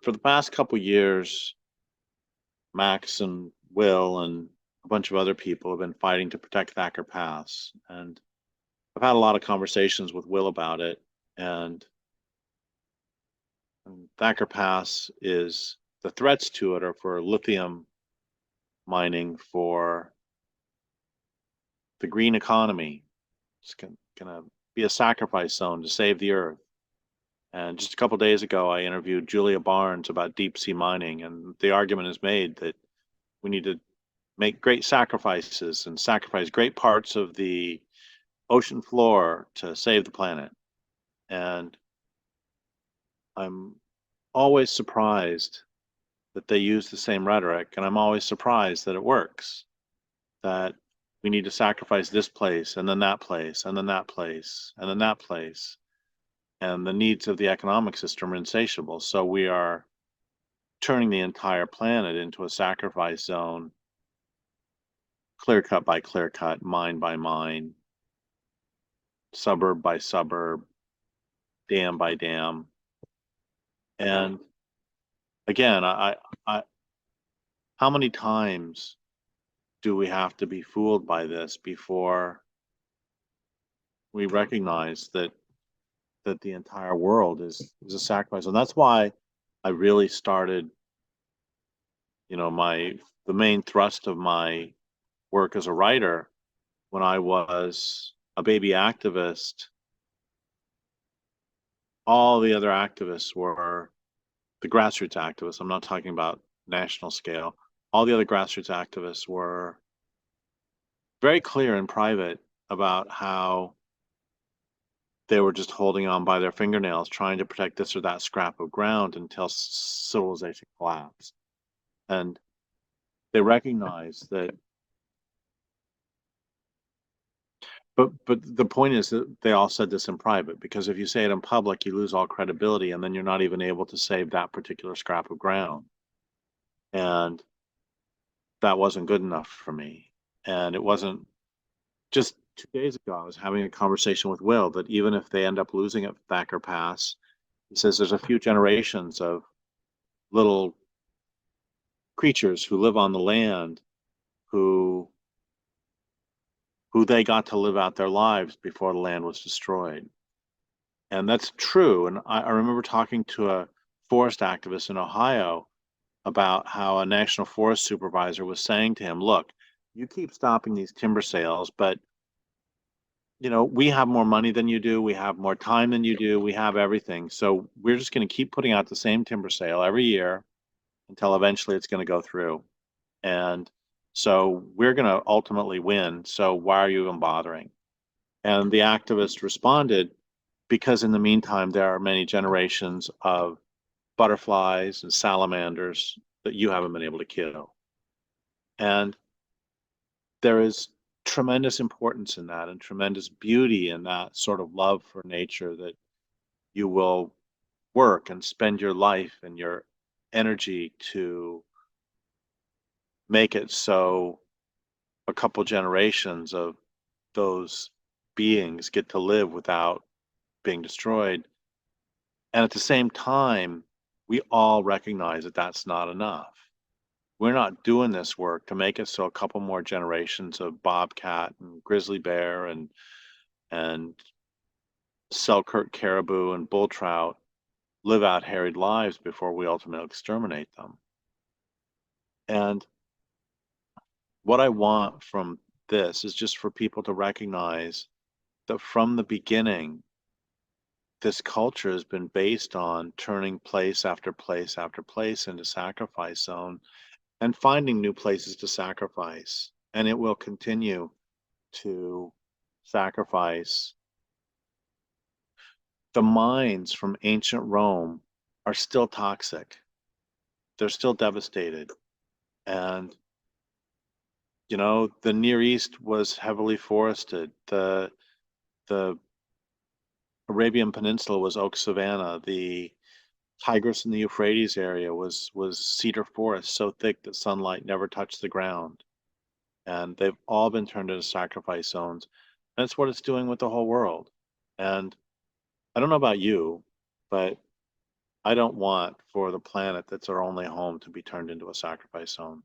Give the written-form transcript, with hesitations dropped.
for the past couple years, Max and Will and a bunch of other people have been fighting to protect Thacker Pass. And I've had a lot of conversations with Will about it. And Thacker Pass is the threats to it are for lithium mining for the green economy. It's going to be a sacrifice zone to save the earth. And just a couple days ago, I interviewed Julia Barnes about deep sea mining, and the argument is made that we need to make great sacrifices and sacrifice great parts of the ocean floor to save the planet. And I'm always surprised that they use the same rhetoric, and I'm always surprised that it works. That we need to sacrifice this place, and then that place, and then that place, and then that place. And the needs of the economic system are insatiable. So we are turning the entire planet into a sacrifice zone, clear cut by clear cut, mine by mine, suburb by suburb, dam by dam. And again, how many times do we have to be fooled by this before we recognize that the entire world is a sacrifice? And that's why I really started, the main thrust of my work as a writer when I was a baby activist. All the other activists were the grassroots activists. I'm not talking about national scale. All the other grassroots activists were very clear in private about how they were just holding on by their fingernails, trying to protect this or that scrap of ground until civilization collapsed. And they recognized that. But the point is that they all said this in private, because if you say it in public, you lose all credibility, and then you're not even able to save that particular scrap of ground. And that wasn't good enough for me. And it wasn't. Just 2 days ago, I was having a conversation with Will that even if they end up losing at Thacker Pass, he says there's a few generations of little creatures who live on the land who they got to live out their lives before the land was destroyed. And that's true. And I remember talking to a forest activist in Ohio about how a national forest supervisor was saying to him, look, you keep stopping these timber sales, but we have more money than you do. We have more time than you do. We have everything. So we're just going to keep putting out the same timber sale every year until eventually it's going to go through. And so we're going to ultimately win. So why are you even bothering? And the activist responded, because in the meantime, there are many generations of butterflies and salamanders that you haven't been able to kill. And there is tremendous importance in that and tremendous beauty in that sort of love for nature, that you will work and spend your life and your energy to make it so a couple generations of those beings get to live without being destroyed. And at the same time, we all recognize that that's not enough. We're not doing this work to make it so a couple more generations of bobcat and grizzly bear and Selkirk caribou and bull trout live out harried lives before we ultimately exterminate them. And what I want from this is just for people to recognize that from the beginning, this culture has been based on turning place after place after place into sacrifice zone and finding new places to sacrifice. And it will continue to sacrifice. The mines from ancient Rome are still toxic. They're still devastated. And, the Near East was heavily forested. The Arabian Peninsula was oak savanna. The Tigris in the Euphrates area was cedar forest so thick that sunlight never touched the ground. And they've all been turned into sacrifice zones. And that's what it's doing with the whole world. And I don't know about you, but I don't want for the planet that's our only home to be turned into a sacrifice zone.